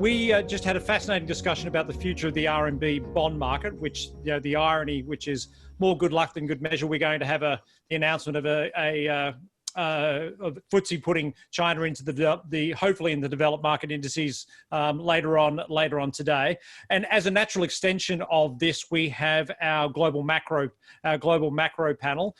we just had a fascinating discussion about the future of the RMB bond market, which, you know, the irony, which is more good luck than good measure. We're going to have the announcement of of FTSE putting China into the hopefully in the developed market indices later on today. And as a natural extension of this, we have our global macro panel.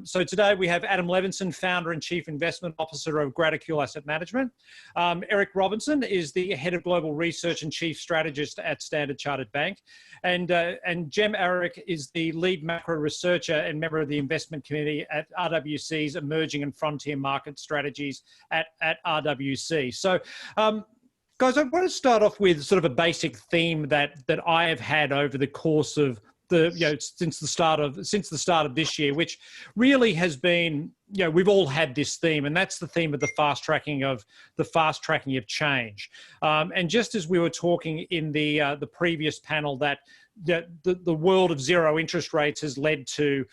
So today we have Adam Levinson, founder and chief investment officer of Graticule Asset Management. Eric Robertson is the head of global research and chief strategist at Standard Chartered Bank, and Cem Akyurek is the lead macro researcher and member of the investment committee at RWC's Emerging and Frontier Market Strategies at RWC. So, guys, I want to start off with sort of a basic theme that I have had over the course of since the start of this year, which really has been, we've all had this theme, and that's the theme of the fast tracking of change. And just as we were talking in the previous panel, that the world of zero interest rates has led to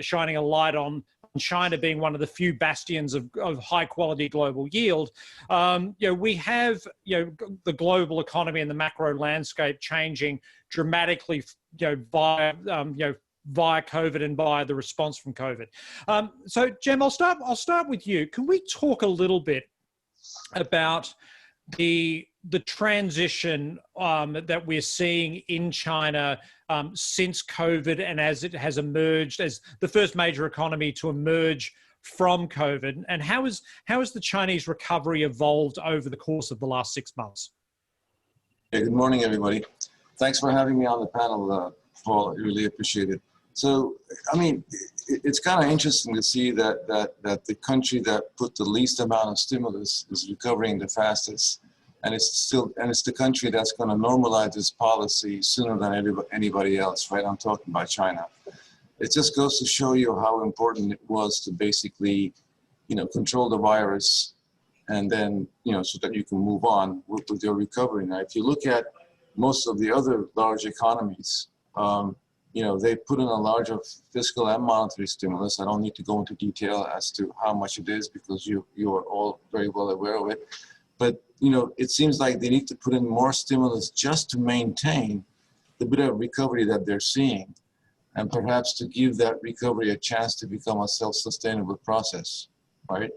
shining a light on China being one of the few bastions of high quality global yield. We have the global economy and the macro landscape changing dramatically via COVID and via the response from COVID. So Cem, I'll start with you. Can we talk a little bit about the transition that we're seeing in China since COVID, and as it has emerged as the first major economy to emerge from COVID, and how has the Chinese recovery evolved over the course of the last 6 months? Hey, good morning, everybody. Thanks for having me on the panel, Paul. I really appreciate it. So, I mean, it's kind of interesting to see that the country that put the least amount of stimulus is recovering the fastest. And it's the country that's going to normalize its policy sooner than anybody else, right? I'm talking about China. It just goes to show you how important it was to basically, control the virus, and then, so that you can move on with your recovery. Now, if you look at most of the other large economies, they put in a larger fiscal and monetary stimulus. I don't need to go into detail as to how much it is, because you are all very well aware of it. But, it seems like they need to put in more stimulus just to maintain the bit of recovery that they're seeing, and perhaps to give that recovery a chance to become a self-sustainable process, right?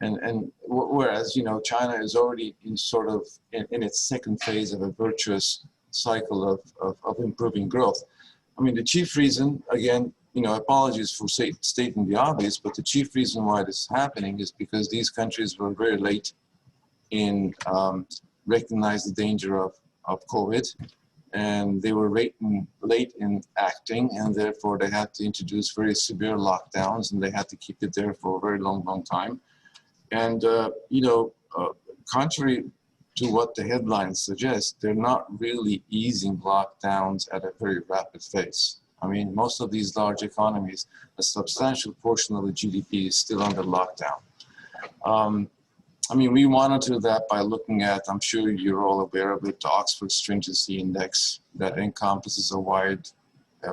And whereas, China is already in its second phase of a virtuous cycle of improving growth. I mean, the chief reason, again, apologies for stating the obvious, but the chief reason why this is happening is because these countries were very late in recognize the danger of COVID, and they were late in acting, and therefore they had to introduce very severe lockdowns, and they had to keep it there for a very long time. And contrary to what the headlines suggest, they're not really easing lockdowns at a very rapid pace. I mean, most of these large economies, a substantial portion of the GDP is still under lockdown. I mean, we monitor that by looking at, I'm sure you're all aware of it, the Oxford Stringency Index that encompasses a wide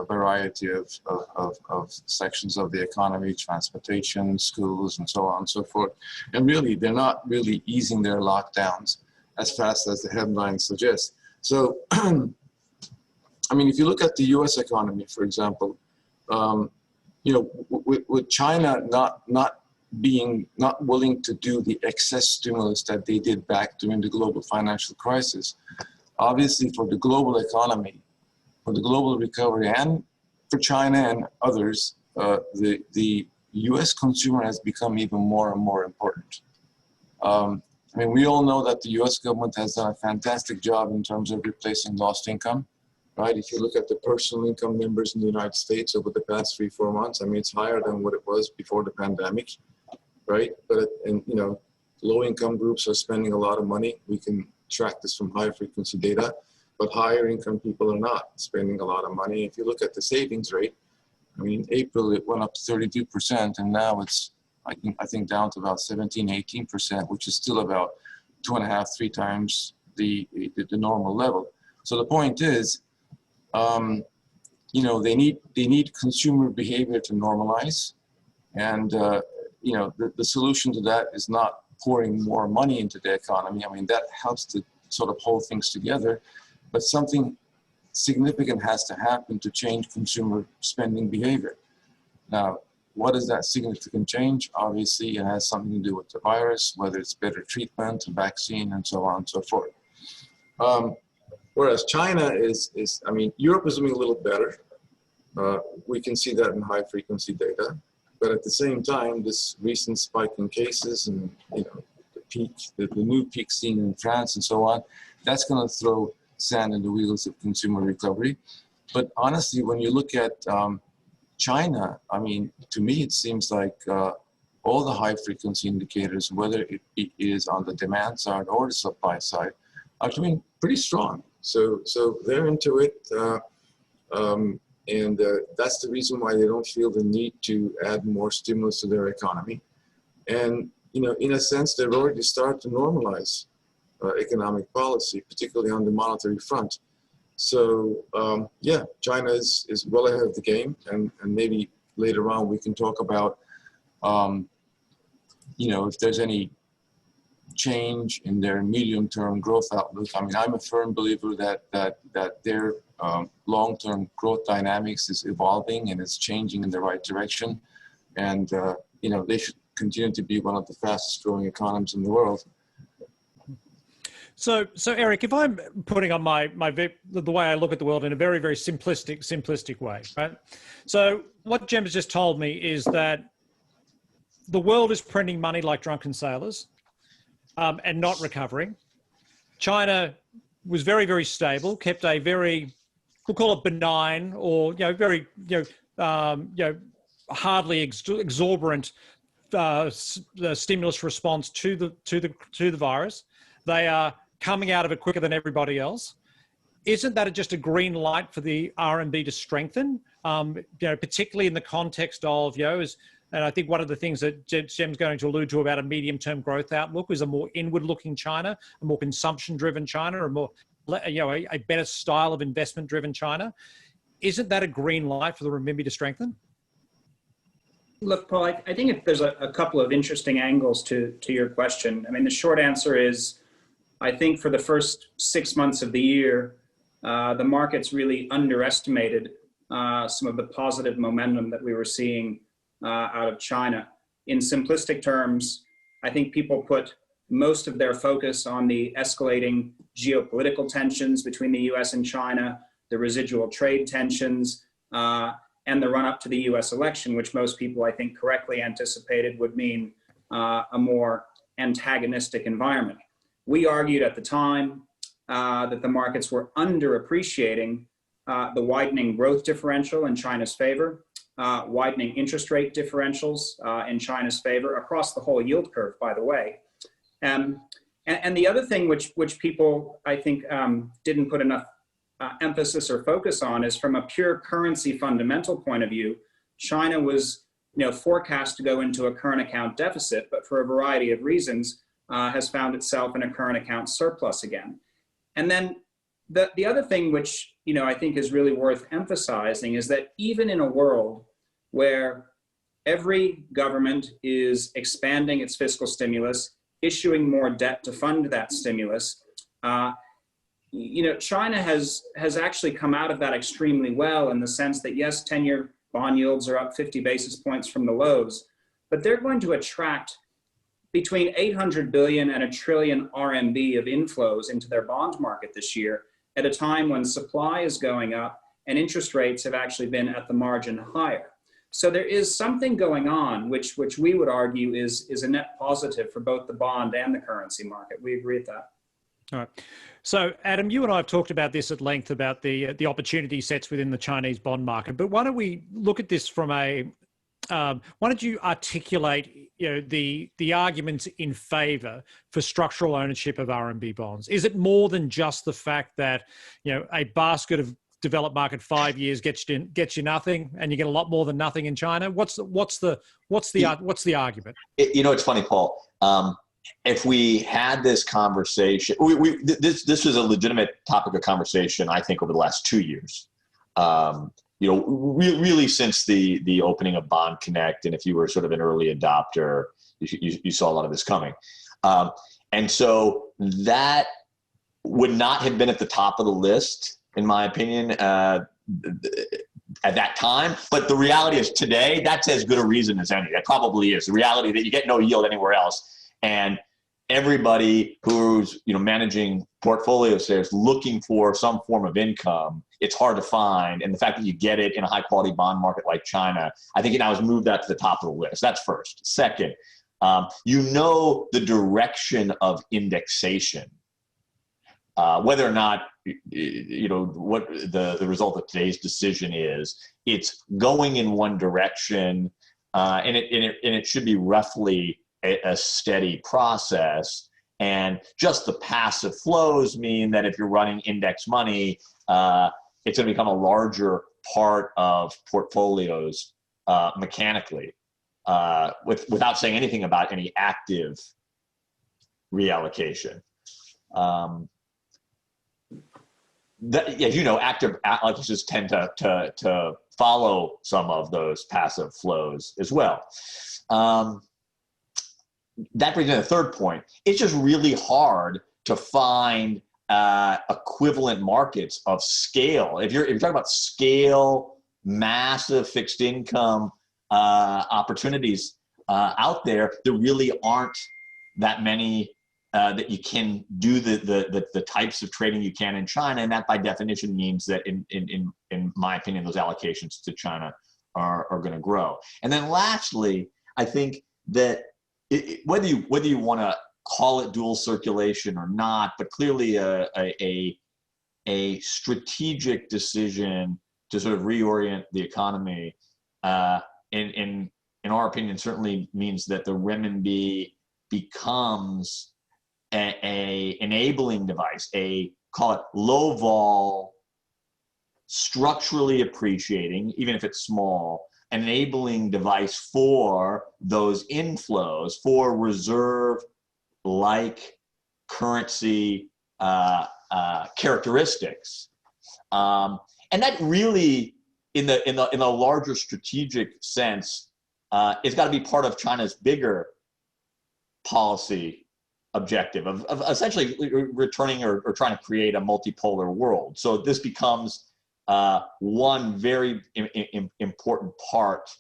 variety of sections of the economy, transportation, schools, and so on and so forth. And really, they're not really easing their lockdowns as fast as the headlines suggest. So, I mean, if you look at the US economy, for example, with China not willing to do the excess stimulus that they did back during the global financial crisis, obviously for the global economy, for the global recovery, and for China and others, the US consumer has become even more and more important. I mean, we all know that the US government has done a fantastic job in terms of replacing lost income, right? If you look at the personal income numbers in the United States over the past 3-4 months, I mean, it's higher than what it was before the pandemic, right? But, low income groups are spending a lot of money. We can track this from high frequency data, but higher income people are not spending a lot of money. If you look at the savings rate, I mean, in April, it went up to 32%, and now it's, I think down to about 17-18%, which is still about 2.5-3 times the normal level. So the point is, they need consumer behavior to normalize, and the solution to that is not pouring more money into the economy. I mean, that helps to sort of hold things together, but something significant has to happen to change consumer spending behavior. Now, what is that significant change? Obviously, it has something to do with the virus, whether it's better treatment, a vaccine, and so on and so forth. Whereas China I mean, Europe is doing a little better. We can see that in high frequency data. But at the same time, this recent spike in cases and, you know, the new peak seen in France and so on, that's going to throw sand in the wheels of consumer recovery. But honestly, when you look at China, I mean, to me, it seems like all the high frequency indicators, whether it is on the demand side or the supply side, are doing pretty strong. So they're into it. And that's the reason why they don't feel the need to add more stimulus to their economy. And, you know, in a sense, they've already started to normalize economic policy, particularly on the monetary front. So, yeah, China is well ahead of the game. And maybe later on we can talk about, you know, if there's any change in their medium-term growth outlook. I mean, I'm a firm believer that their long-term growth dynamics is evolving and it's changing in the right direction. And, you know, they should continue to be one of the fastest growing economies in the world. So Eric, if I'm putting on the way I look at the world in a very, very simplistic way, right? So what Cem has just told me is that the world is printing money like drunken sailors and not recovering. China was very, very stable, kept a very, we'll call it benign or, you know, very, hardly exorbitant stimulus response to the virus. They are coming out of it quicker than everybody else. Isn't that just a green light for the RMB to strengthen? You know, particularly in the context of, you know, and I think one of the things that Cem's going to allude to about a medium-term growth outlook is a more inward-looking China, a more consumption-driven China, a more, you know, a better style of investment-driven China. Isn't that a green light for the renminbi to strengthen? Look, Paul, I think there's a couple of interesting angles to your question. I mean, the short answer is, I think for the first 6 months of the year, the markets really underestimated some of the positive momentum that we were seeing out of China. In simplistic terms, I think people put most of their focus on the escalating geopolitical tensions between the US and China, the residual trade tensions, and the run-up to the US election, which most people, I think, correctly anticipated would mean a more antagonistic environment. We argued at the time that the markets were underappreciating the widening growth differential in China's favor, widening interest rate differentials in China's favor across the whole yield curve, by the way. And the other thing which people, I think, didn't put enough emphasis or focus on is from a pure currency fundamental point of view, China was, you know, forecast to go into a current account deficit, but for a variety of reasons has found itself in a current account surplus again. And then the other thing which, you know, I think is really worth emphasizing is that even in a world where every government is expanding its fiscal stimulus, issuing more debt to fund that stimulus, you know, China has actually come out of that extremely well in the sense that, yes, 10-year bond yields are up 50 basis points from the lows, but they're going to attract between 800 billion and 1 trillion RMB of inflows into their bond market this year at a time when supply is going up and interest rates have actually been at the margin higher. So there is something going on which we would argue is a net positive for both the bond and the currency market. We agree with that. All right. So, Adam, you and I have talked about this at length about the opportunity sets within the Chinese bond market. But why don't we look at this from a why don't you articulate, you know, the arguments in favour for structural ownership of RMB bonds? Is it more than just the fact that, you know, a basket of developed market 5 years gets you nothing, and you get a lot more than nothing in China? What's the argument? You know, it's funny, Paul. If we had this conversation, this was a legitimate topic of conversation, I think, over the last 2 years. You know, really since the opening of Bond Connect, and if you were sort of an early adopter, you saw a lot of this coming. And so that would not have been at the top of the list, in my opinion, at that time. But the reality is today, that's as good a reason as any. That probably is. The reality that you get no yield anywhere else. And everybody who's managing portfolios there is looking for some form of income. It's hard to find. And the fact that you get it in a high quality bond market like China, I think it now has moved that to the top of the list. That's first. Second, the direction of indexation. Whether or not what the result of today's decision is, it's going in one direction, and it should be roughly a steady process. And just the passive flows mean that if you're running index money, it's going to become a larger part of portfolios mechanically, without saying anything about any active reallocation. As you know, active allocations tend to follow some of those passive flows as well. That brings me to the third point. It's just really hard to find equivalent markets of scale. If you're talking about scale, massive fixed income opportunities out there, there really aren't that many that you can do the types of trading you can in China, and that by definition means that in my opinion, those allocations to China are going to grow. And then lastly, I think that whether you want to call it dual circulation or not, but clearly a strategic decision to sort of reorient the economy, in our opinion, certainly means that the renminbi becomes a enabling device, call it low vol, structurally appreciating, even if it's small, enabling device for those inflows, for reserve-like currency characteristics, and that really, in the larger strategic sense, it's got to be part of China's bigger policy objective of essentially returning or trying to create a multipolar world. So this becomes one very important part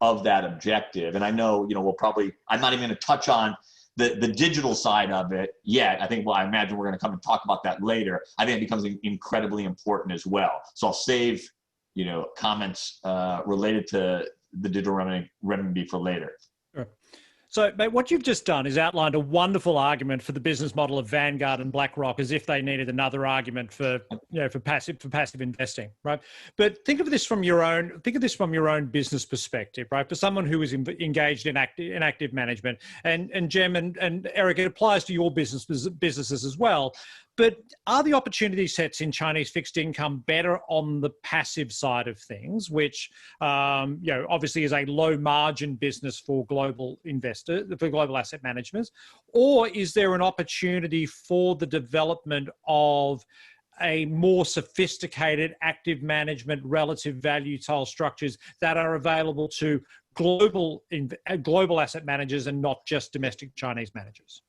of that objective. And I know, I'm not even going to touch on the digital side of it yet. I imagine we're going to come and talk about that later. I think it becomes incredibly important as well. So I'll save, comments related to the digital renminbi for later. Sure. So, mate, what you've just done is outlined a wonderful argument for the business model of Vanguard and BlackRock, as if they needed another argument for passive investing, right? But think of this from your own business perspective, right? For someone who is engaged in active management, and Cem and Eric, it applies to your businesses as well. But are the opportunity sets in Chinese fixed income better on the passive side of things, which obviously is a low margin business for global investors, for global asset managers, or is there an opportunity for the development of a more sophisticated active management, relative value style structures that are available to global asset managers and not just domestic Chinese managers?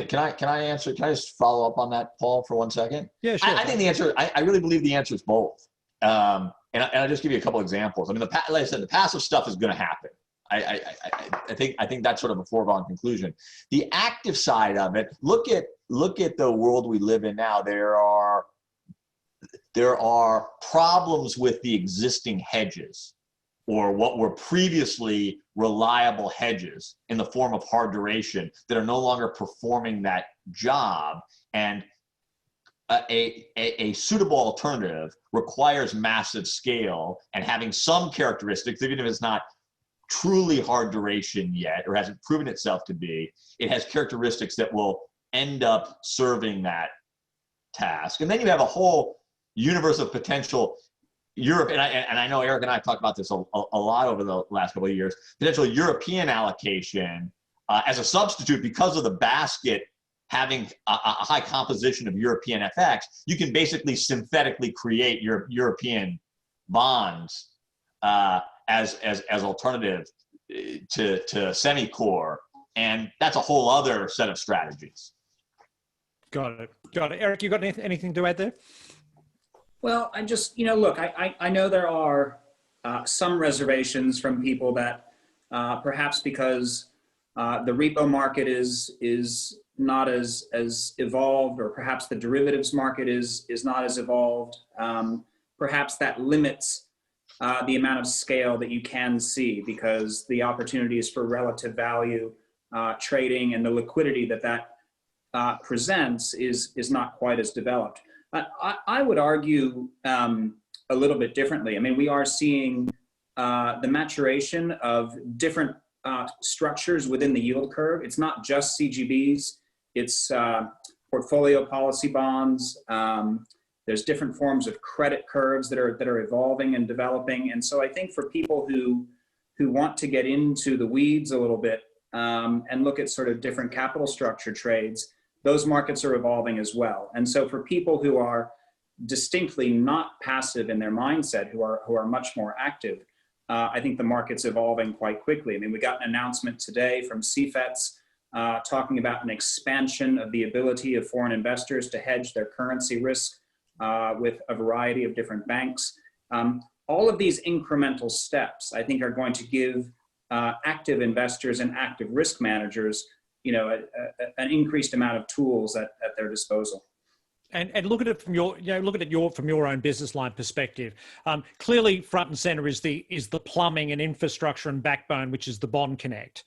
Can I answer? Can I just follow up on that, Paul, for 1 second? Yeah, sure. I think the answer. I really believe the answer is both. And I'll just give you a couple examples. I mean, like I said, the passive stuff is going to happen. I think that's sort of a foregone conclusion. The active side of it. Look at the world we live in now. There are problems with the existing hedges, or what were previously reliable hedges in the form of hard duration, that are no longer performing that job. And a suitable alternative requires massive scale and having some characteristics, even if it's not truly hard duration yet or hasn't proven itself to be, it has characteristics that will end up serving that task. And then you have a whole universe of potential Europe, and I know Eric and I have talked about this a lot over the last couple of years, potential European allocation as a substitute because of the basket having a high composition of European FX. You can basically synthetically create your European bonds as alternative to semi-core, and that's a whole other set of strategies. Got it. Got it. Eric, you got anything to add there? Well, I just, look, I know there are some reservations from people that perhaps because the repo market is not as evolved, or perhaps the derivatives market is not as evolved, perhaps that limits the amount of scale that you can see, because the opportunities for relative value trading and the liquidity that presents is not quite as developed. I would argue a little bit differently. I mean, we are seeing the maturation of different structures within the yield curve. It's not just CGBs, it's portfolio policy bonds. There's different forms of credit curves that are evolving and developing. And so I think for people who want to get into the weeds a little bit and look at sort of different capital structure trades, those markets are evolving as well. And so for people who are distinctly not passive in their mindset, who are much more active, I think the market's evolving quite quickly. I mean, we got an announcement today from CFETS talking about an expansion of the ability of foreign investors to hedge their currency risk with a variety of different banks. All of these incremental steps, I think, are going to give active investors and active risk managers an increased amount of tools at their disposal. And look at it from your own business line perspective. Clearly, front and center is the plumbing and infrastructure and backbone, which is the Bond Connect.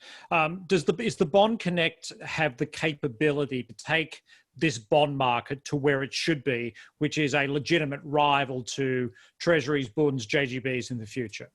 Is the Bond Connect have the capability to take this bond market to where it should be, which is a legitimate rival to treasuries, bonds, JGBs in the future?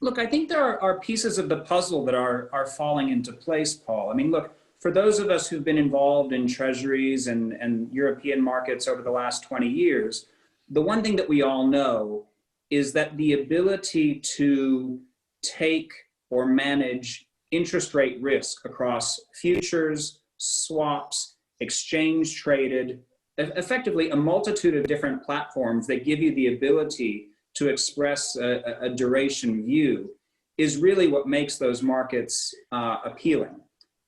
Look, I think there are pieces of the puzzle that are falling into place, Paul. I mean, look, for those of us who've been involved in treasuries and European markets over the last 20 years, the one thing that we all know is that the ability to take or manage interest rate risk across futures, swaps, exchange traded, effectively a multitude of different platforms that give you the ability to express a duration view is really what makes those markets appealing.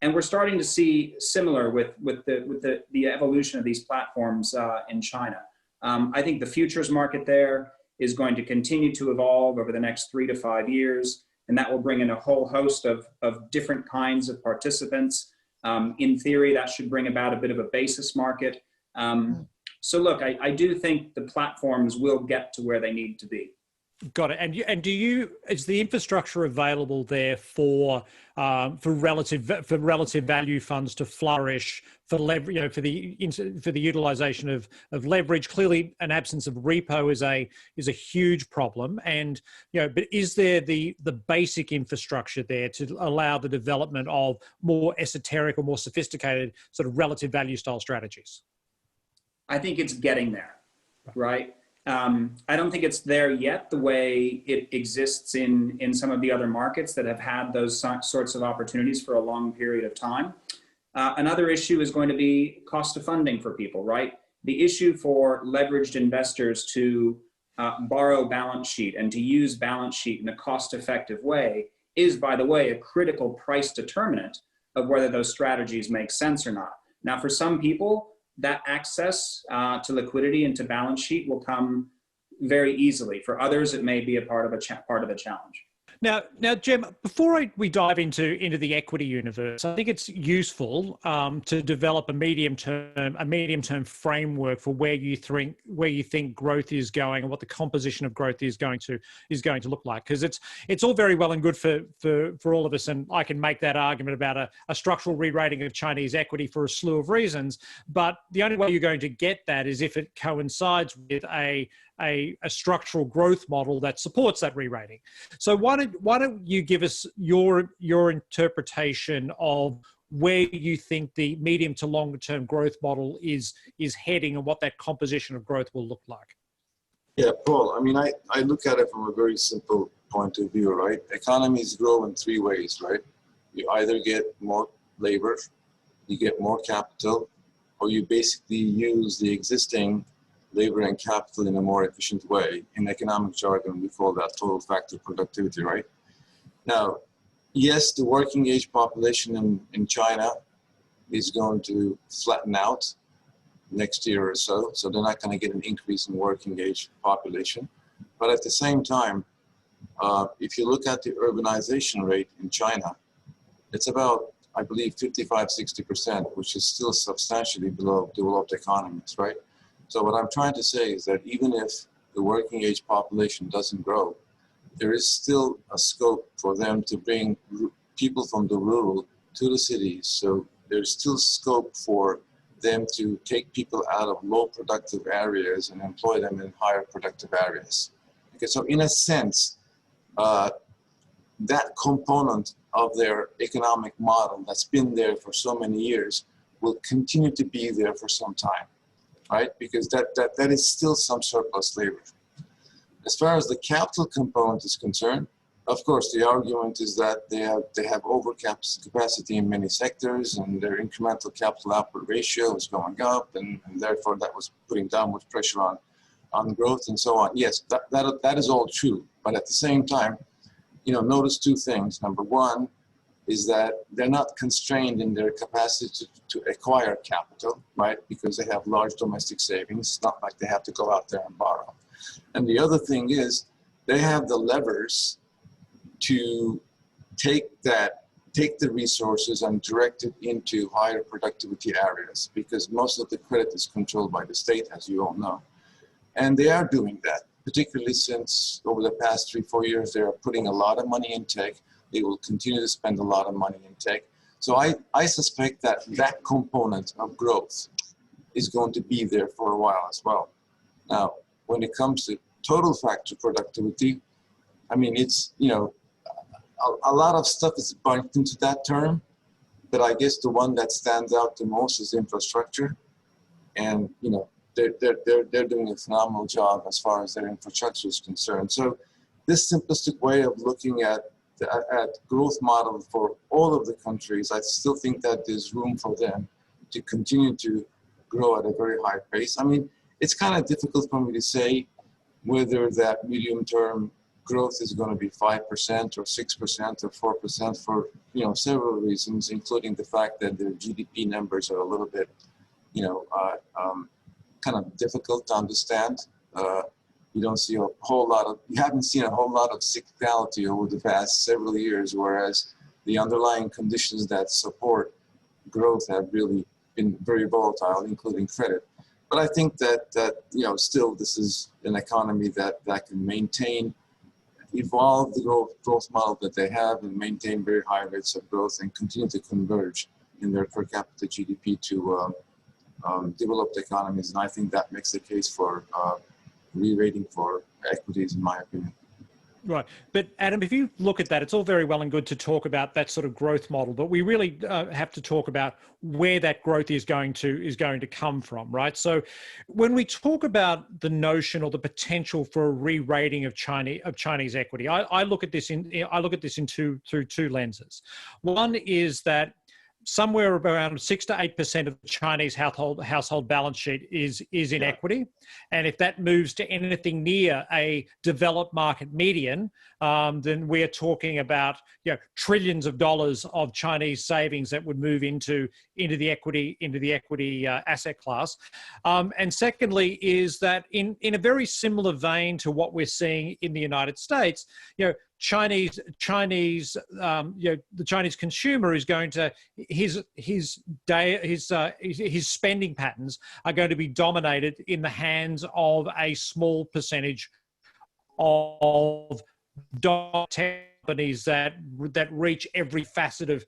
And we're starting to see similar with the evolution of these platforms in China. I think the futures market there is going to continue to evolve over the next 3 to 5 years, and that will bring in a whole host of different kinds of participants. In theory, that should bring about a bit of a basis market. So look, I do think the platforms will get to where they need to be. Got it. And is the infrastructure available there for relative value funds to flourish, for leverage, for the utilization of leverage? Clearly, an absence of repo is a huge problem. And but is there the basic infrastructure there to allow the development of more esoteric or more sophisticated sort of relative value style strategies? I think it's getting there, right? I don't think it's there yet the way it exists in some of the other markets that have had those sorts of opportunities for a long period of time. Another issue is going to be cost of funding for people, right? The issue for leveraged investors to borrow balance sheet and to use balance sheet in a cost-effective way is, by the way, a critical price determinant of whether those strategies make sense or not. Now, for some people, that access to liquidity and to balance sheet will come very easily. For others, it may be a part of the challenge. Now, Cem, before we dive into the equity universe, I think it's useful to develop a medium term framework for where you think growth is going and what the composition of growth is going to look like. Because it's all very well and good for all of us, and I can make that argument about a structural re-rating of Chinese equity for a slew of reasons. But the only way you're going to get that is if it coincides with a structural growth model that supports that re-rating. So why don't you give us your interpretation of where you think the medium to longer term growth model is heading and what that composition of growth will look like? Yeah, Paul, I mean, I look at it from a very simple point of view, right? Economies grow in 3 ways, right? You either get more labor, you get more capital, or you basically use the existing labor and capital in a more efficient way. In economic jargon, we call that total factor productivity, right? Now, yes, the working age population in China is going to flatten out. next year or so. So they're not going to get an increase in working age population. But at the same time, if you look at the urbanization rate in China, it's about, I believe, 55, 60%, which is still substantially below developed economies, right? So what I'm trying to say is that even if the working age population doesn't grow, there is still a scope for them to bring people from the rural to the cities. So there's still scope for them to take people out of low productive areas and employ them in higher productive areas. Okay, so in a sense, that component of their economic model that's been there for so many years will continue to be there for some time, right? Because that is still some surplus labor. As far as the capital component is concerned, of course, the argument is that they have overcapacity in many sectors, and their incremental capital output ratio is going up, and therefore that was putting downward pressure on growth and so on. Yes, that is all true, but at the same time, notice two things. Number one is that they're not constrained in their capacity to acquire capital, right? Because they have large domestic savings. It's not like they have to go out there and borrow. And the other thing is they have the levers to take the resources and direct it into higher productivity areas, because most of the credit is controlled by the state, as you all know. And they are doing that, particularly since over the past 3-4 years, they are putting a lot of money in tech. They will continue to spend a lot of money in tech. So I suspect that component of growth is going to be there for a while as well. Now, when it comes to total factor productivity, I mean, it's, a lot of stuff is bunched into that term, but I guess the one that stands out the most is infrastructure. And, they're doing a phenomenal job as far as their infrastructure is concerned. So this simplistic way of looking at growth model for all of the countries, I still think that there's room for them to continue to grow at a very high pace. I mean, it's kind of difficult for me to say whether that medium-term growth is going to be 5% or 6% or 4% for several reasons, including the fact that their GDP numbers are a little bit kind of difficult to understand. You haven't seen a whole lot of cyclicality over the past several years, whereas the underlying conditions that support growth have really been very volatile, including credit. But I think that still this is an economy that can evolve the growth model that they have and maintain very high rates of growth and continue to converge in their per capita GDP to developed economies. And I think that makes the case for re-rating for equities, in my opinion. Right. But Adam, if you look at that, it's all very well and good to talk about that sort of growth model, but we really have to talk about where that growth is going to come from, right? So when we talk about the notion or the potential for a re-rating of Chinese equity, I look at this through two lenses. One is that somewhere around 6 to 8% of the Chinese household balance sheet is in equity. And if that moves to anything near a developed market median, then we're talking about trillions of dollars of Chinese savings that would move into the equity asset class. And secondly is that in a very similar vein to what we're seeing in the United States, the Chinese consumer is going to his spending patterns are going to be dominated in the hands of a small percentage of companies that reach every facet of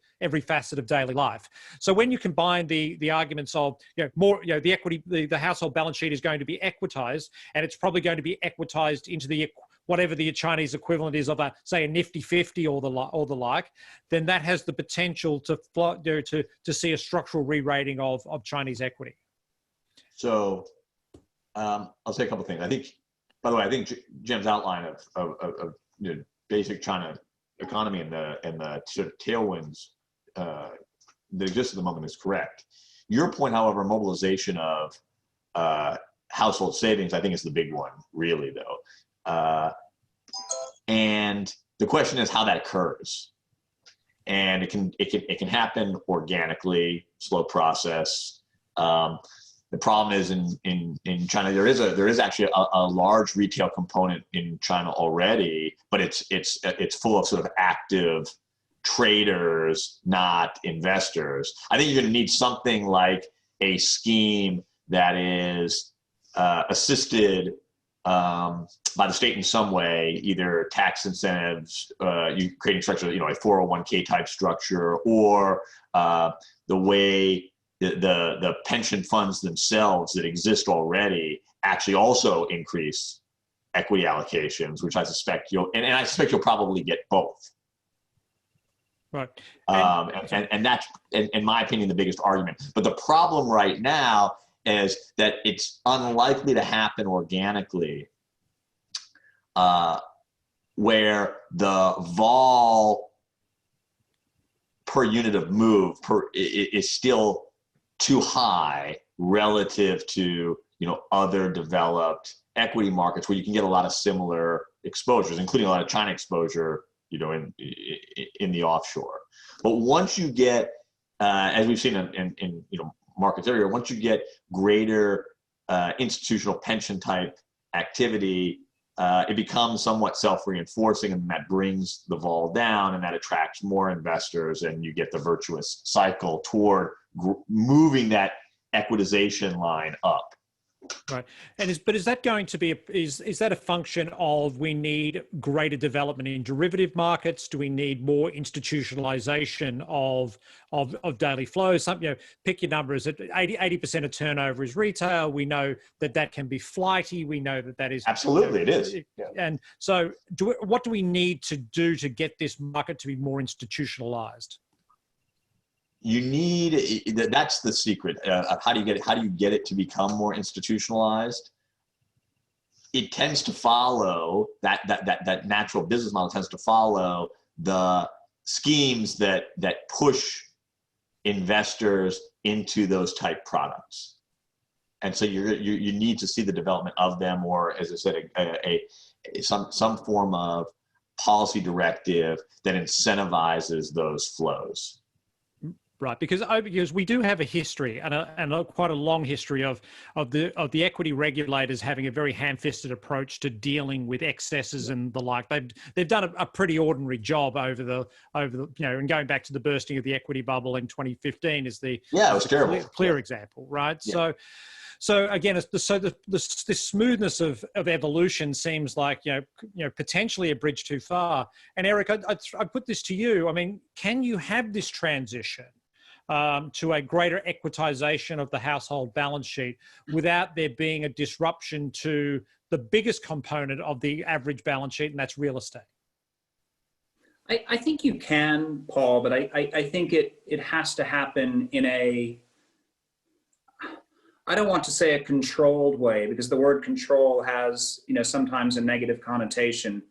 daily life. So when you combine the arguments of the household balance sheet is going to be equitized, and it's probably going to be equitized into whatever the Chinese equivalent is of say a Nifty 50 or the like, then that has the potential to see a structural re-rating of Chinese equity. So I'll say a couple of things. I think Jim's outline of basic China economy and the sort of tailwinds that exist at the moment is correct. Your point, however, mobilization of household savings, I think is the big one, really, though. And the question is how that occurs. And it can happen organically, slow process. The problem is in China, there is actually a large retail component in China already, but it's full of sort of active traders, not investors. I think you're going to need something like a scheme that is assisted by the state in some way, either tax incentives, you creating structure, a 401k type structure, or the way the pension funds themselves that exist already actually also increase equity allocations, which I suspect and I suspect you'll probably get both. Right. And that's, in my opinion, the biggest argument. But the problem right now is that it's unlikely to happen organically, where the vol per unit of move is still too high relative to other developed equity markets where you can get a lot of similar exposures, including a lot of China exposure, in the offshore. But once you get, as we've seen in markets area, once you get greater institutional pension type activity, it becomes somewhat self-reinforcing, and that brings the vol down, and that attracts more investors, and you get the virtuous cycle toward moving that equitization line up. Right. But is that going to be, is that a function of we need greater development in derivative markets? Do we need more institutionalization of daily flows? Pick your numbers. 80% of turnover is retail. We know that can be flighty. We know that is. Absolutely, it is. Yeah. And so what do we need to do to get this market to be more institutionalized? You need, that's the secret. How do you get it to become more institutionalized? It tends to follow that natural business model tends to follow the schemes that push investors into those type products. And so you need to see the development of them, or, as I said, some form of policy directive that incentivizes those flows. Right, because we do have a history and quite a long history of the equity regulators having a very ham-fisted approach to dealing with excesses and the like. They've done a pretty ordinary job over the and going back to the bursting of the equity bubble in 2015 is it was terrible. Clear example, right? Yeah. So again, the smoothness of evolution seems like potentially a bridge too far. And Eric, I put this to you. I mean, can you have this transition to a greater equitization of the household balance sheet without there being a disruption to the biggest component of the average balance sheet, and that's real estate? I think you can, Paul, but I think it has to happen in I don't want to say a controlled way, because the word control has sometimes a negative connotation.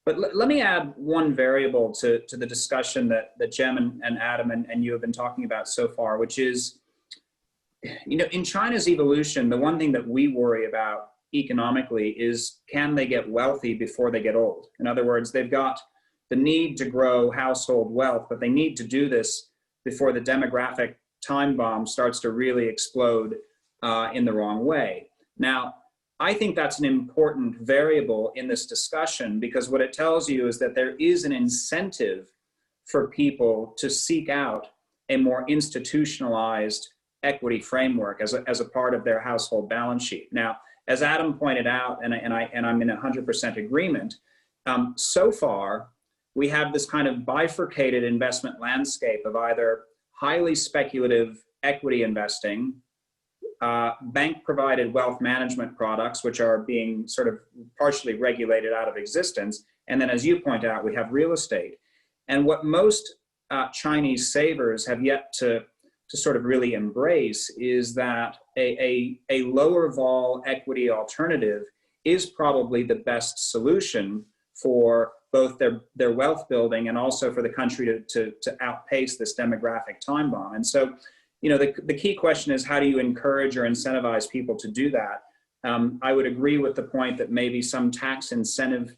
But let me add one variable to the discussion that Cem and Adam and you have been talking about so far, which is, in China's evolution, the one thing that we worry about economically is, can they get wealthy before they get old? In other words, they've got the need to grow household wealth, but they need to do this before the demographic time bomb starts to really explode in the wrong way. Now, I think that's an important variable in this discussion, because what it tells you is that there is an incentive for people to seek out a more institutionalized equity framework as a part of their household balance sheet. Now, as Adam pointed out, and I'm in 100% agreement, so far we have this kind of bifurcated investment landscape of either highly speculative equity investing, bank-provided wealth management products, which are being sort of partially regulated out of existence. And then, as you point out, we have real estate. And what most Chinese savers have yet to sort of really embrace is that a lower vol equity alternative is probably the best solution for both their wealth building and also for the country to outpace this demographic time bomb. And so, the key question is, how do you encourage or incentivize people to do that? I would agree with the point that maybe some tax incentive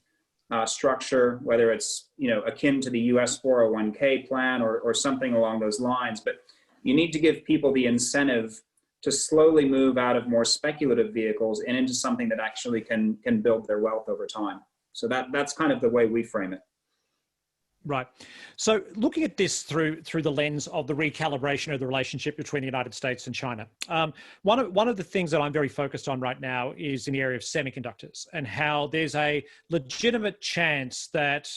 structure, whether it's akin to the US 401k plan or something along those lines, but you need to give people the incentive to slowly move out of more speculative vehicles and into something that actually can build their wealth over time. So that's kind of the way we frame it. Right. So looking at this through the lens of the recalibration of the relationship between the United States and China, one of the things that I'm very focused on right now is in the area of semiconductors and how there's a legitimate chance that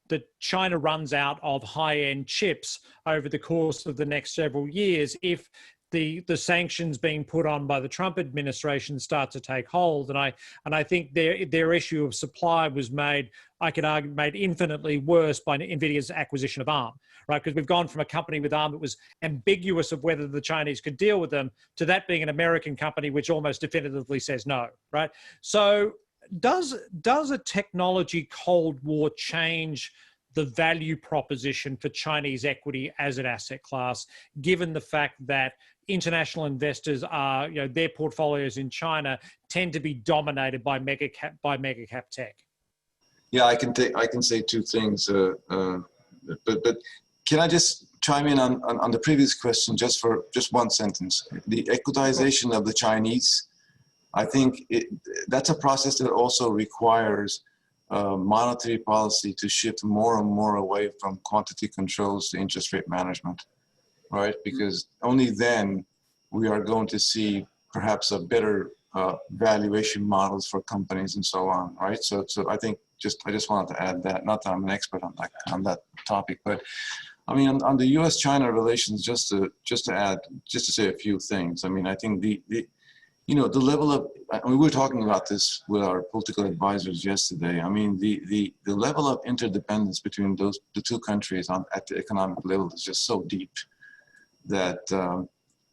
that China runs out of high-end chips over the course of the next several years if the sanctions being put on by the Trump administration start to take hold. And I think their issue of supply was made, I could argue, made infinitely worse by NVIDIA's acquisition of ARM, right? Because we've gone from a company with ARM that was ambiguous of whether the Chinese could deal with them to that being an American company which almost definitively says no, right? So does a technology Cold War change the value proposition for Chinese equity as an asset class, given the fact that international investors are, their portfolios in China tend to be dominated by mega cap tech? Yeah, I can say two things, but can I just chime in on the previous question just for one sentence? The equitization of the Chinese, I think that's a process that also requires monetary policy to shift more and more away from quantity controls to interest rate management, right? Because only then we are going to see perhaps a better valuation models for companies and so on, right? So I think I just wanted to add that. Not that I'm an expert on that topic, but I mean on the U.S.-China relations, just to say a few things. I mean, I think the level of, we were talking about this with our political advisors yesterday. I mean, the level of interdependence between the two countries at the economic level is just so deep that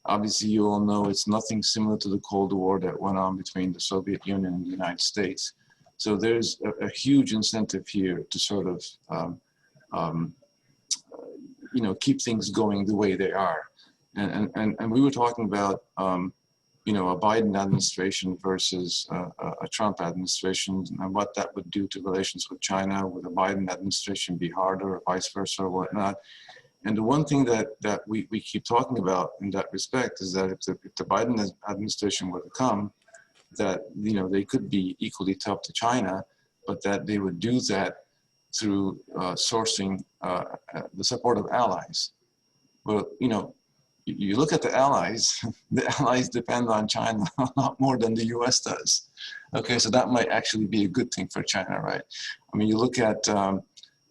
obviously you all know it's nothing similar to the Cold War that went on between the Soviet Union and the United States. So there's a huge incentive here to sort of, keep things going the way they are. And we were talking about, a Biden administration versus a Trump administration and what that would do to relations with China. Would a Biden administration be harder or vice versa or whatnot? And the one thing that we keep talking about in that respect is that if the Biden administration were to come, that they could be equally tough to China, but that they would do that through sourcing the support of allies. Well, you look at the allies, the allies depend on China a lot more than the US does. Okay, so that might actually be a good thing for China, right? I mean, you look at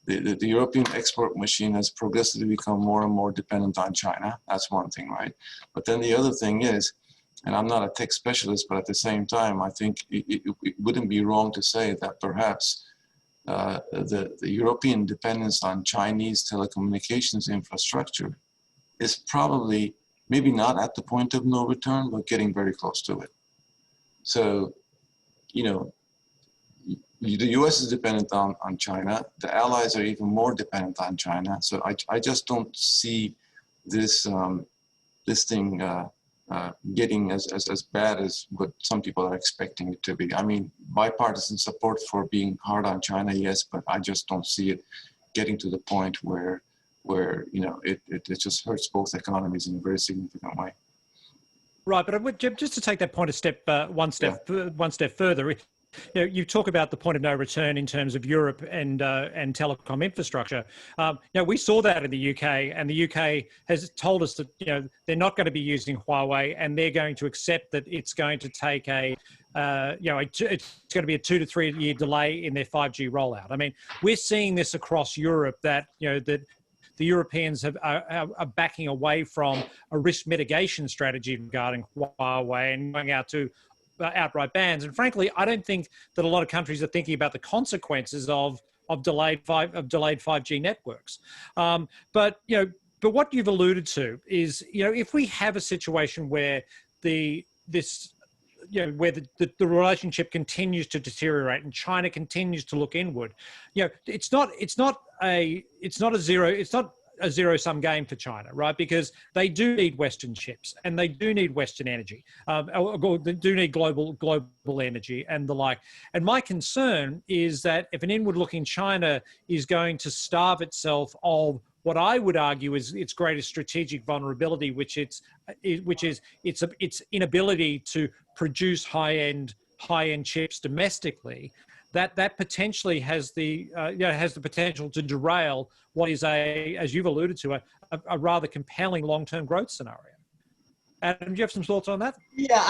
the European export machine has progressively become more and more dependent on China. That's one thing, right? But then the other thing is, and I'm not a tech specialist, but at the same time, I think it wouldn't be wrong to say that perhaps the European dependence on Chinese telecommunications infrastructure is probably maybe not at the point of no return, but getting very close to it. So, the US is dependent on China. The allies are even more dependent on China. So I just don't see this thing getting as bad as what some people are expecting it to be. I mean, bipartisan support for being hard on China, yes, but I just don't see it getting to the point where it just hurts both economies in a very significant way. Right, but just to take that point one step further, you talk about the point of no return in terms of Europe and telecom infrastructure. We saw that in the UK, and the UK has told us that they're not going to be using Huawei, and they're going to accept that it's going to take it's going to be a 2 to 3 year delay in their 5G rollout. I mean, we're seeing this across Europe that that the Europeans are backing away from a risk mitigation strategy regarding Huawei and going out to outright bans. And frankly, I don't think that a lot of countries are thinking about the consequences of delayed 5G networks. But what you've alluded to is, if we have a situation where the relationship continues to deteriorate and China continues to look inward, it's not a zero-sum game for China, right? Because they do need Western chips and they do need Western energy. They do need global energy and the like. And my concern is that if an inward-looking China is going to starve itself of what I would argue is its greatest strategic vulnerability, which is its inability to produce high-end chips domestically. That potentially has the potential to derail what is as you've alluded to, a rather compelling long-term growth scenario. Adam, do you have some thoughts on that? Yeah,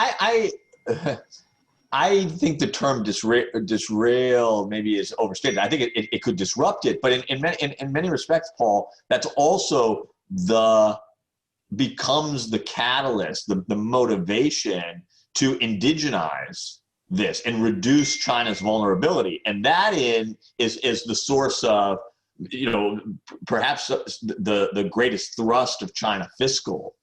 I think the term disrail maybe is overstated. I think it could disrupt it, but in many respects, Paul, that's also becomes the catalyst, the motivation to indigenize this and reduce China's vulnerability. And that is the source of, perhaps the greatest thrust of China fiscal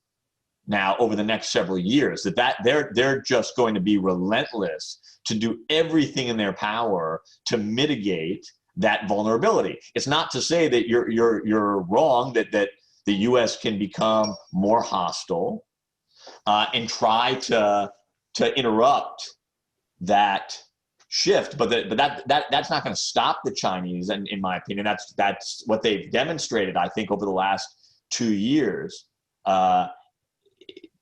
now over the next several years, that they're just going to be relentless to do everything in their power to mitigate that vulnerability. It's not to say that you're wrong, that the U.S. can become more hostile and try to interrupt that shift, but that's not going to stop the Chinese, and in my opinion, that's what they've demonstrated, I think, over the last 2 years.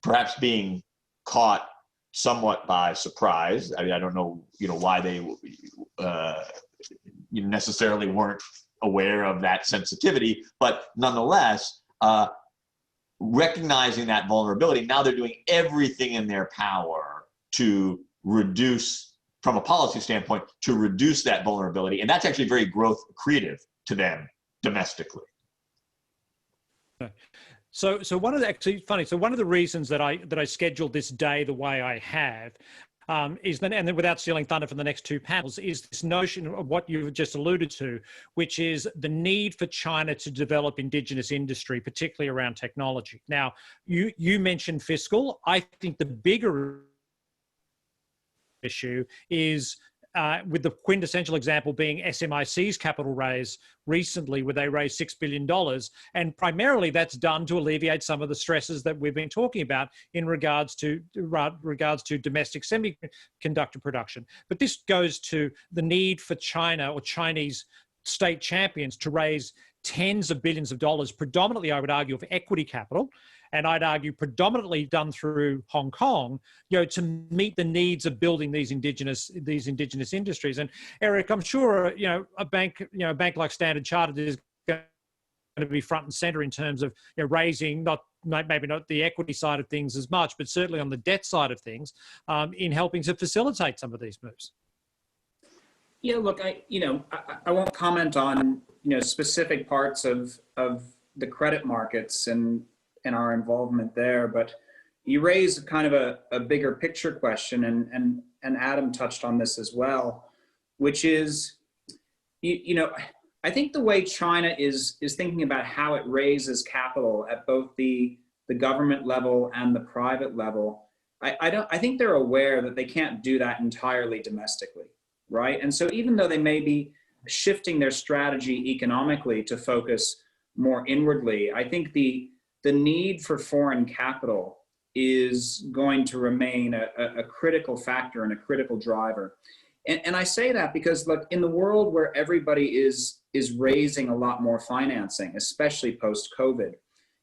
Perhaps being caught somewhat by surprise. I mean, I don't know, why they necessarily weren't aware of that sensitivity, but nonetheless, recognizing that vulnerability, now they're doing everything in their power to reduce, from a policy standpoint, to reduce that vulnerability, and that's actually very growth accretive to them domestically. So one of the reasons that I scheduled this day the way I have is then, and then without stealing thunder from the next two panels, is this notion of what you've just alluded to, which is the need for China to develop indigenous industry, particularly around technology. Now, you mentioned fiscal. I think the bigger issue is with the quintessential example being SMIC's capital raise recently, where they raised $6 billion. And primarily that's done to alleviate some of the stresses that we've been talking about in regards to domestic semiconductor production. But this goes to the need for China or Chinese state champions to raise tens of billions of dollars, predominantly, I would argue, of equity capital, and I'd argue predominantly done through Hong Kong, to meet the needs of building these indigenous industries. And Eric, I'm sure a bank like Standard Chartered is going to be front and center in terms of raising maybe not the equity side of things as much, but certainly on the debt side of things, in helping to facilitate some of these moves. Yeah, look, I won't comment on specific parts of the credit markets and our involvement there, but you raise kind of a bigger picture question, and Adam touched on this as well, which is, I think the way China is thinking about how it raises capital at both the government level and the private level, I think they're aware that they can't do that entirely domestically, right? And so even though they may be shifting their strategy economically to focus more inwardly, I think the need for foreign capital is going to remain a critical factor and a critical driver. And I say that because, look, in the world where everybody is raising a lot more financing, especially post-COVID,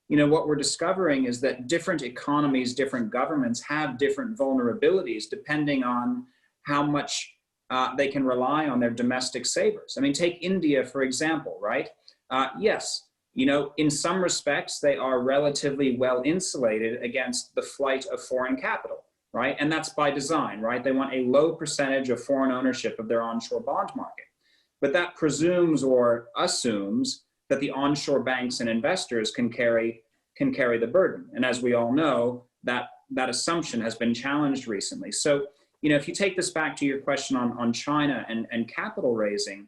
what we're discovering is that different economies, different governments have different vulnerabilities depending on how much they can rely on their domestic savers. I mean, take India, for example, right? Yes, in some respects, they are relatively well insulated against the flight of foreign capital, right? And that's by design, right? They want a low percentage of foreign ownership of their onshore bond market. But that presumes or assumes that the onshore banks and investors can carry the burden. And as we all know, that assumption has been challenged recently. So, if you take this back to your question on China and capital raising,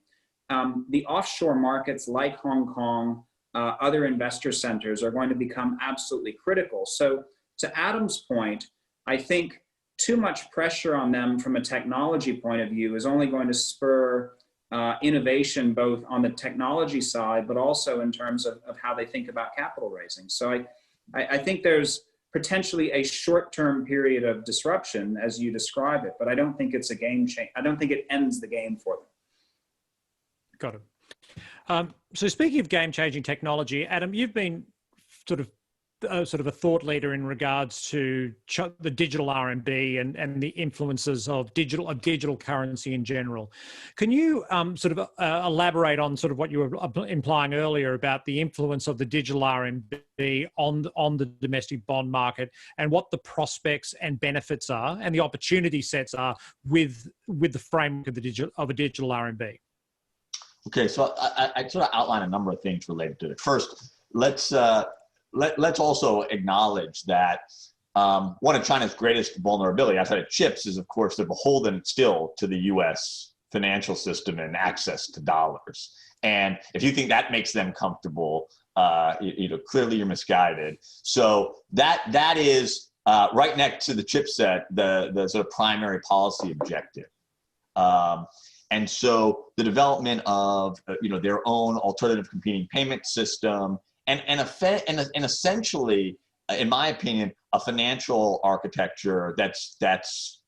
the offshore markets like Hong Kong, other investor centers are going to become absolutely critical. So to Adam's point, I think too much pressure on them from a technology point of view is only going to spur innovation both on the technology side, but also in terms of how they think about capital raising. So I think there's potentially a short-term period of disruption as you describe it, but I don't think it's a game change. I don't think it ends the game for them. Got it. So speaking of game-changing technology, Adam, you've been sort of a thought leader in regards to the digital RMB and the influences of digital currency in general. Can you elaborate on sort of what you were implying earlier about the influence of the digital RMB on the domestic bond market, and what the prospects and benefits are and the opportunity sets are with the framework of a digital RMB? Okay, so I sort of outline a number of things related to it. First, let's also acknowledge that one of China's greatest vulnerability outside of chips is, of course, they're beholden still to the U.S. financial system and access to dollars. And if you think that makes them comfortable, clearly you're misguided. So that is right next to the chipset, the sort of primary policy objective. And so the development of their own alternative competing payment system and essentially, in my opinion, a financial architecture that's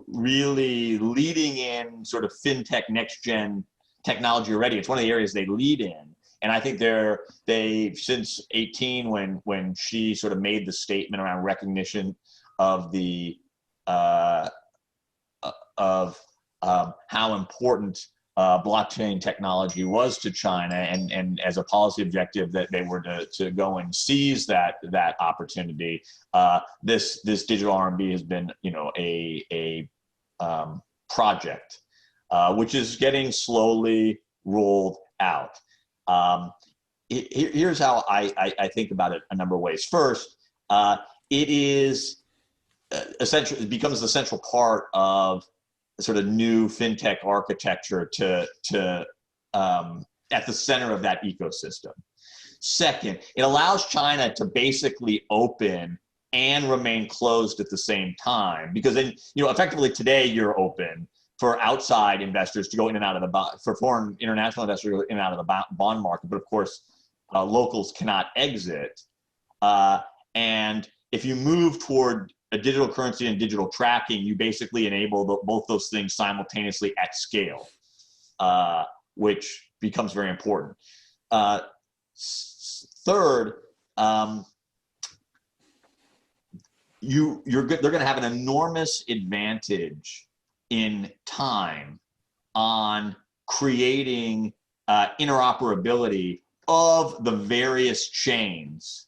really leading in sort of fintech next gen technology already. It's one of the areas they lead in. And I think they since 2018, when she sort of made the statement around recognition of the how important blockchain technology was to China, and as a policy objective that they were to go and seize that opportunity. This digital RMB has been a project which is getting slowly rolled out. Here's how I think about it a number of ways. First, it is essentially, it becomes the central part of sort of new fintech architecture at the center of that ecosystem. Second, it allows China to basically open and remain closed at the same time, because then, effectively today you're open for outside investors to go in and out of for foreign international investors to go in and out of the bond market, but of course, locals cannot exit. And if you move toward a digital currency and digital tracking, you basically enable both those things simultaneously at scale, which becomes very important. Third, they're going to have an enormous advantage in time on creating interoperability of the various chains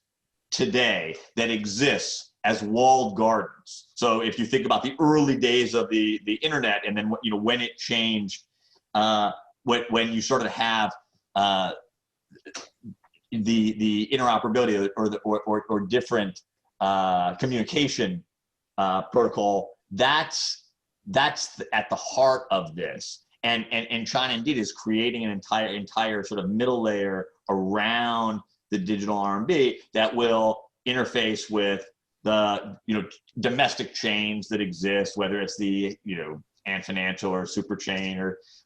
today that exists as walled gardens. So if you think about the early days of the internet, and then when it changed, when you sort of have the interoperability or different communication protocol, that's at the heart of this. And China indeed is creating an entire sort of middle layer around the digital RMB that will interface with the domestic chains that exist, whether it's the Ant Financial or Super Chain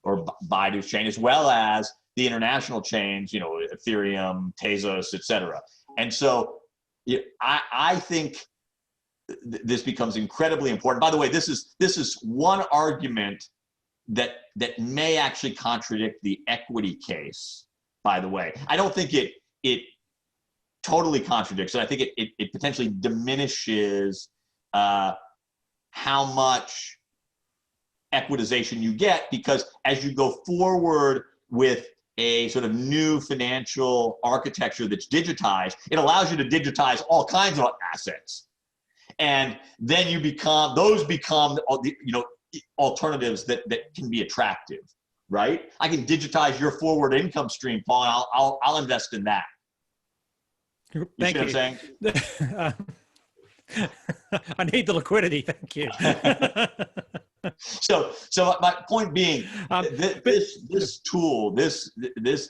or Baidu's chain, as well as the international chains, Ethereum, Tezos, etc. And so I think this becomes incredibly important. By the way, this is one argument that may actually contradict the equity case. By the way, I don't think it totally contradicts it. I think it potentially diminishes how much equitization you get, because as you go forward with a sort of new financial architecture that's digitized, it allows you to digitize all kinds of assets. And then those become alternatives that can be attractive, right? I can digitize your forward income stream, Paul, and I'll invest in that. Thank you. See what I'm saying? I need the liquidity. Thank you. So my point being, this tool, this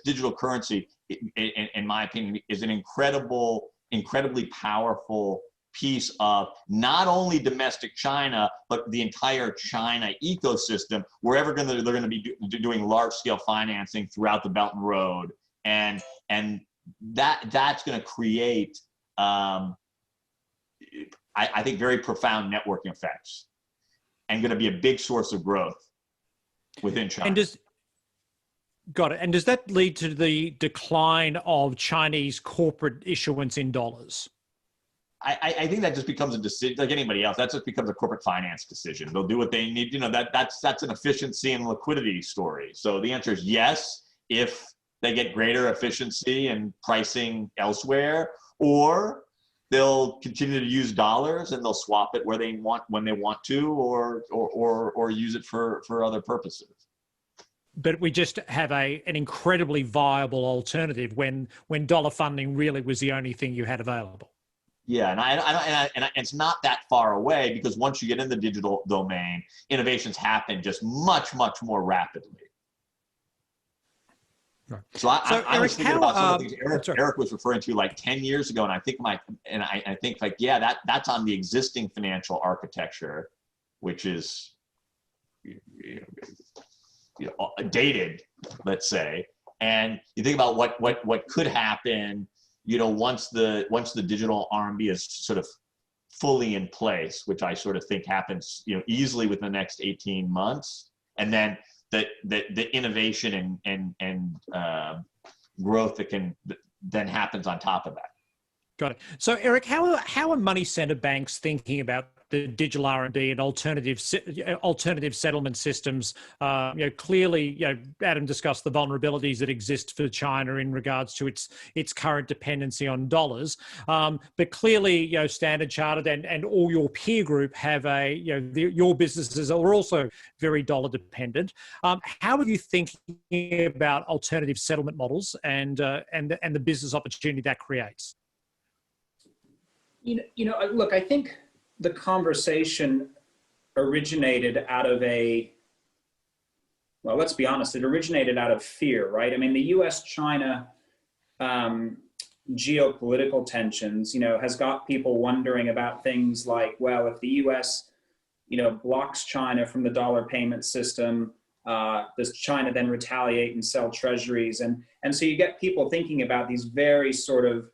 digital currency, in my opinion, is an incredibly powerful piece of not only domestic China, but the entire China ecosystem, wherever they're going to be doing large scale financing throughout the Belt and Road, and that's going to create, I think, very profound networking effects, and going to be a big source of growth within China. Got it. And does that lead to the decline of Chinese corporate issuance in dollars? I think that just becomes a decision, like anybody else. That just becomes a corporate finance decision. They'll do what they need. You know, that's an efficiency and liquidity story. So the answer is yes, if they get greater efficiency and pricing elsewhere, or they'll continue to use dollars and they'll swap it where they want when they want to, or use it for other purposes. But we just have an incredibly viable alternative when dollar funding really was the only thing you had available. Yeah, and it's not that far away, because once you get in the digital domain, innovations happen just much more rapidly. Right. So I was thinking about some of the things Eric was referring to like 10 years ago, and I think like, yeah, that's on the existing financial architecture, which is dated, let's say. And you think about what could happen, once the digital RMB is sort of fully in place, which I sort of think happens, easily within the next 18 months, and then the innovation and growth that then happens on top of that. Got it. So, Eric, how are money center banks thinking about the digital RMB and alternative settlement systems? Clearly, Adam discussed the vulnerabilities that exist for China in regards to its current dependency on dollars. But clearly, Standard Chartered and all your peer group have your businesses are also very dollar dependent. How are you thinking about alternative settlement models and the business opportunity that creates? Look, I think the conversation originated out of let's be honest, it originated out of fear, right? I mean, the US-China geopolitical tensions, has got people wondering about things like, well, if the US, blocks China from the dollar payment system, does China then retaliate and sell treasuries? And so you get people thinking about these very sort of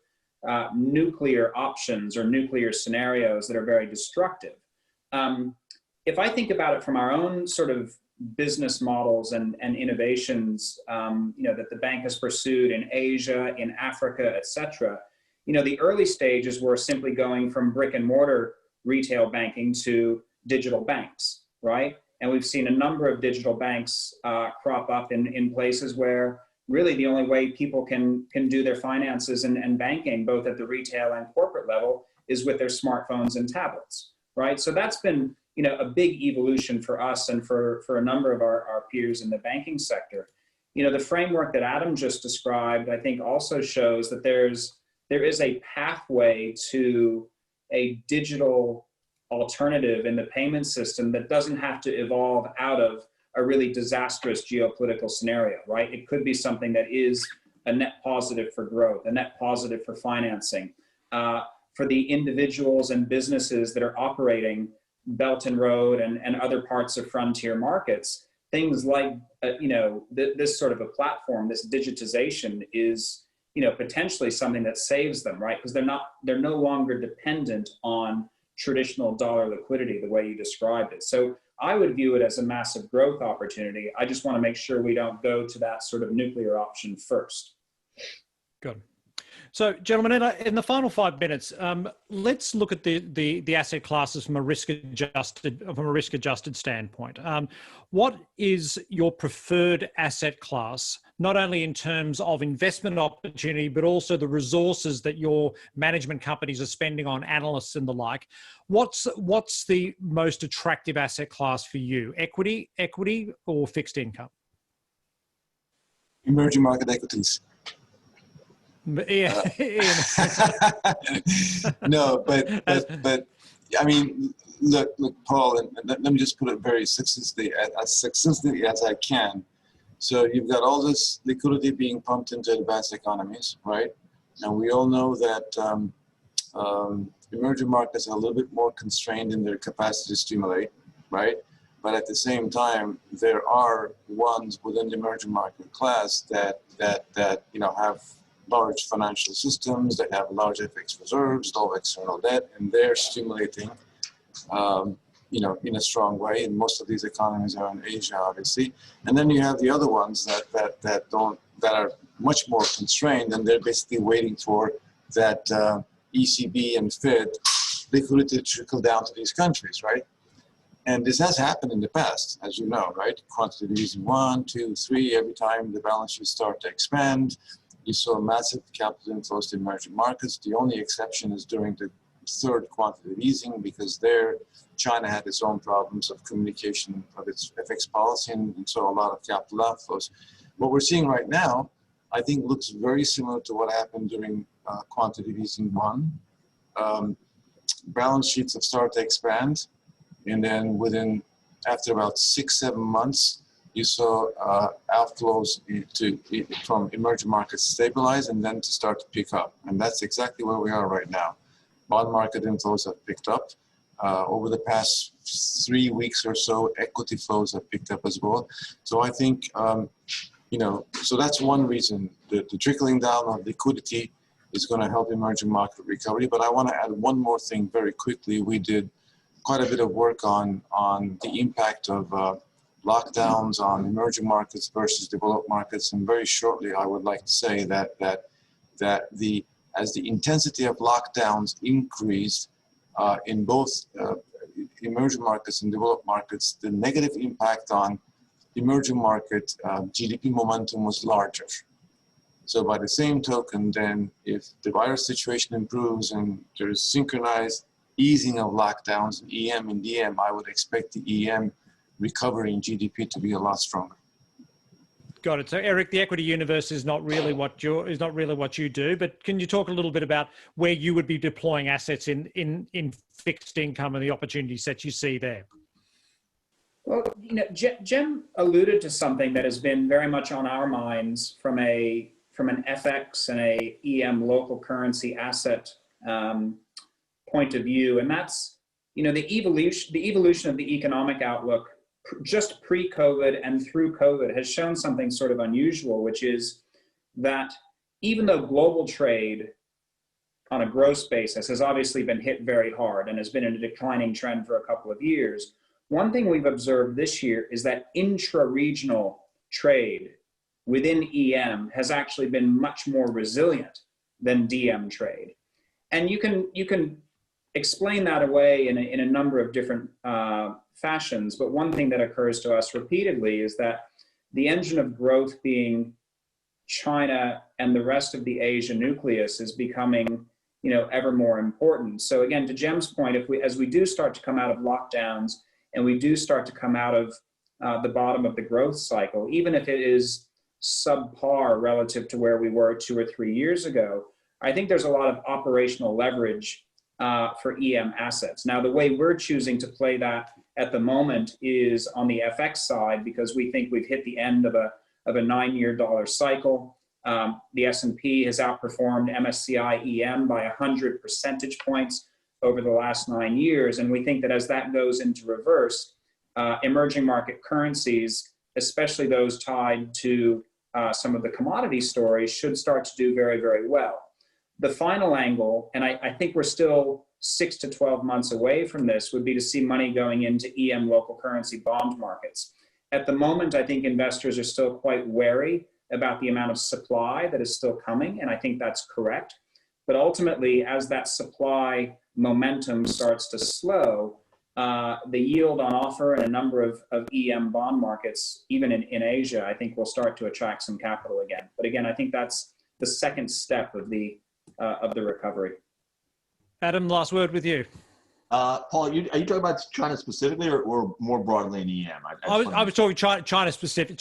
nuclear options or nuclear scenarios that are very destructive. If I think about it from our own sort of business models and innovations, that the bank has pursued in Asia, in Africa, et cetera, the early stages were simply going from brick and mortar retail banking to digital banks, right? And we've seen a number of digital banks crop up in places where really the only way people can do their finances and banking, both at the retail and corporate level, is with their smartphones and tablets, right? So that's been, a big evolution for us and for a number of our peers in the banking sector. The framework that Adam just described, I think also shows that there is a pathway to a digital alternative in the payment system that doesn't have to evolve out of a really disastrous geopolitical scenario, right? It could be something that is a net positive for growth, a net positive for financing, for the individuals and businesses that are operating Belt and Road and other parts of frontier markets. Things like, this sort of a platform, this digitization is, potentially something that saves them, right? Because they're no longer dependent on traditional dollar liquidity the way you described it. So I would view it as a massive growth opportunity. I just want to make sure we don't go to that sort of nuclear option first. Good. So, gentlemen, in the final 5 minutes, let's look at the asset classes from a risk adjusted standpoint. What is your preferred asset class, not only in terms of investment opportunity, but also the resources that your management companies are spending on analysts and the like? What's the most attractive asset class for you? Equity, or fixed income? Emerging market equities. Yeah. No, but I mean, look, Paul, and let me just put it very succinctly, as succinctly as I can. So you've got all this liquidity being pumped into advanced economies, right? And we all know that emerging markets are a little bit more constrained in their capacity to stimulate, right? But at the same time, there are ones within the emerging market class that have large financial systems, they have large FX reserves, low external debt, and they're stimulating in a strong way. And most of these economies are in Asia, obviously. And then you have the other ones that are much more constrained, and they're basically waiting for that ECB and Fed liquidity to trickle down to these countries, right? And this has happened in the past, as you know, right? Quantitative easing 1, 2, 3, every time the balance sheets start to expand, you saw massive capital inflows to emerging markets. The only exception is during the third quantitative easing, because there China had its own problems of communication of its FX policy, and so a lot of capital outflows. What we're seeing right now, I think, looks very similar to what happened during quantitative easing 1. Balance sheets have started to expand, and then after about 6-7 months, you saw outflows from emerging markets stabilize and then to start to pick up. And that's exactly where we are right now. Bond market inflows have picked up. Over the past 3 weeks or so, equity flows have picked up as well. So I think, so that's one reason. The trickling down of liquidity is going to help emerging market recovery. But I want to add one more thing very quickly. We did quite a bit of work on the impact of lockdowns on emerging markets versus developed markets. And very shortly, I would like to say that as the intensity of lockdowns increased in both emerging markets and developed markets, the negative impact on emerging market GDP momentum was larger. So by the same token, then if the virus situation improves and there's synchronized easing of lockdowns, EM and DM, I would expect the EM recovery in GDP to be a lot stronger. Got it. So, Eric, the equity universe is not really what you do, but can you talk a little bit about where you would be deploying assets in fixed income and the opportunity sets you see there? Well, Cem alluded to something that has been very much on our minds from an FX and a EM local currency asset point of view, and that's the evolution of the economic outlook just pre-COVID and through COVID has shown something sort of unusual, which is that even though global trade on a gross basis has obviously been hit very hard and has been in a declining trend for a couple of years, one thing we've observed this year is that intra-regional trade within EM has actually been much more resilient than DM trade. And you can explain that away in a number of different fashions, but one thing that occurs to us repeatedly is that the engine of growth being China and the rest of the Asia nucleus is becoming ever more important. So again, to Cem's point, as we do start to come out of lockdowns and we do start to come out of the bottom of the growth cycle, even if it is subpar relative to where we were 2 or 3 years ago, I think there's a lot of operational leverage for EM assets. Now, the way we're choosing to play that at the moment is on the FX side, because we think we've hit the end of a 9-year dollar cycle. The S&P has outperformed MSCI EM by 100 percentage points over the last 9 years. And we think that as that goes into reverse, emerging market currencies, especially those tied to some of the commodity stories, should start to do very, very well. The final angle, and I think we're still 6 to 12 months away from this, would be to see money going into EM local currency bond markets. At the moment, I think investors are still quite wary about the amount of supply that is still coming, and I think that's correct. But ultimately, as that supply momentum starts to slow, the yield on offer in a number of EM bond markets, even in Asia, I think will start to attract some capital again. But again, I think that's the second step of the recovery. Adam, last word with you. Paul, are you talking about China specifically or more broadly in EM? I was talking China specifically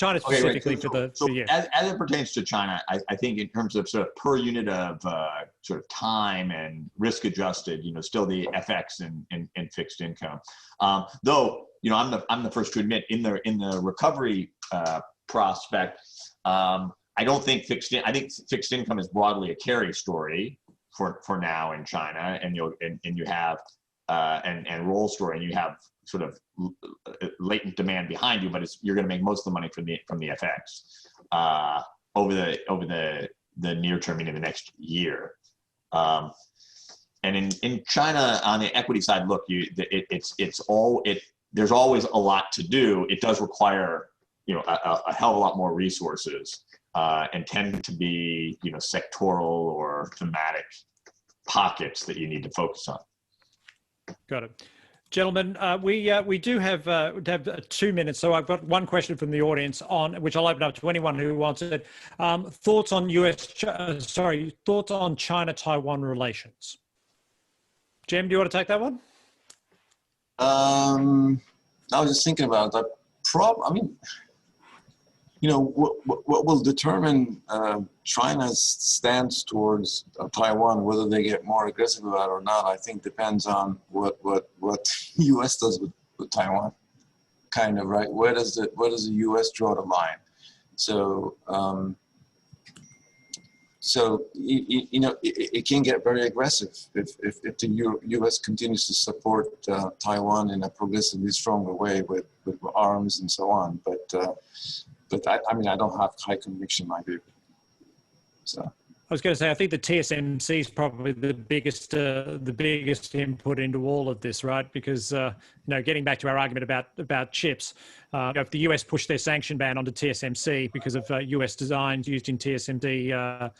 for the year. As it pertains to China, I think in terms of sort of per unit of sort of time and risk adjusted, still the FX and fixed income. Though, I'm the first to admit in the recovery prospect, I don't think I think fixed income is broadly a carry story for now in China, and you have and roll story, and you have sort of latent demand behind you, but you're going to make most of the money from the FX over the near term, meaning the next year. in China on the equity side, look, there's always a lot to do. It does require, a hell of a lot more resources, and tend to be, sectoral or thematic pockets that you need to focus on. Got it. Gentlemen, we do have 2 minutes, so I've got one question from the audience on which I'll open up to anyone who wants it. Thoughts on thoughts on China-Taiwan relations? Cem, do you want to take that one? I was just thinking about that. What will determine China's stance towards Taiwan, whether they get more aggressive about it or not, I think depends on what U.S. does with Taiwan, kind of, right? Where does the U.S. draw the line? So, it can get very aggressive if the U.S. continues to support Taiwan in a progressively stronger way with arms and so on. But I don't have high conviction in my view. So I was going to say, I think the TSMC is probably the biggest input into all of this, right? Because getting back to our argument about chips, if the US pushed their sanction ban onto TSMC because of US designs used in TSMD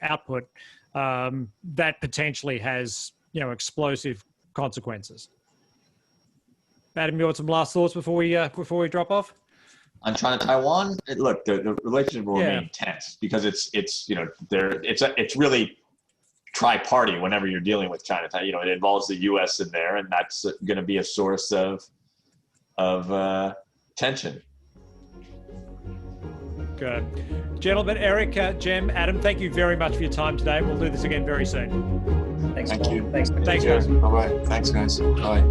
output, that potentially has explosive consequences. Adam, you want some last thoughts before we drop off? On China-Taiwan, look, the relationship will remain tense because it's really tri-party whenever you're dealing with China. It involves the U.S. in there, and that's going to be a source of tension. Good. Gentlemen, Eric, Cem, Adam, thank you very much for your time today. We'll do this again very soon. Thanks. Thank you. Thanks. Thanks, guys. Bye-bye. Thanks, guys. Bye.